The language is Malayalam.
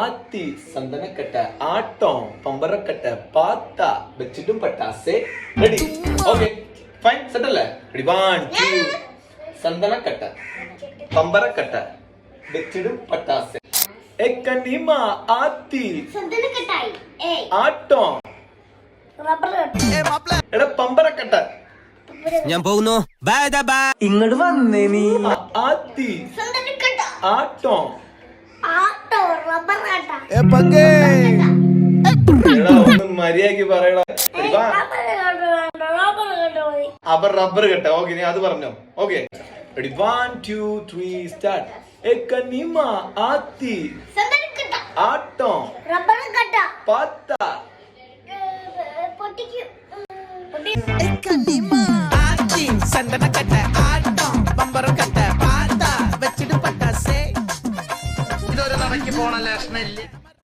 ആത്തി സന്തനക്കട്ട, ആട്ടം പമ്പറക്കട്ട, പാത്ത വെച്ചിട്ടും പട്ടാസെ. റെഡി? ഓക്കെ ഫൈൻ, സെറ്റ് അല്ലേ? റെഡി? 1 2. സന്തനക്കട്ട, പമ്പറക്കട്ട, വെച്ചിടും പട്ടാസെ. എക്കനിമ ആത്തി ആട്ടം എടാ പമ്പറക്കട്ട. ഞാൻ പോകുന്നു. ഇങ്ങോട്ട് വന്നേ നീ. ആത്തി ആട്ടം എടാ ഒന്ന് മര്യാദക്ക് പറയടാ. അപ്പൊ റബ്ബർ കെട്ട. ഓക്കെ നീ അത് പറഞ്ഞോ. Okay ready? 1 2 3 സ്റ്റാർട്ട്. എക്കനിമ ആത്തി ആട്ടം പാത്ത ഇതൊരു നടക്കി പോണ ലക്ഷണില്ല.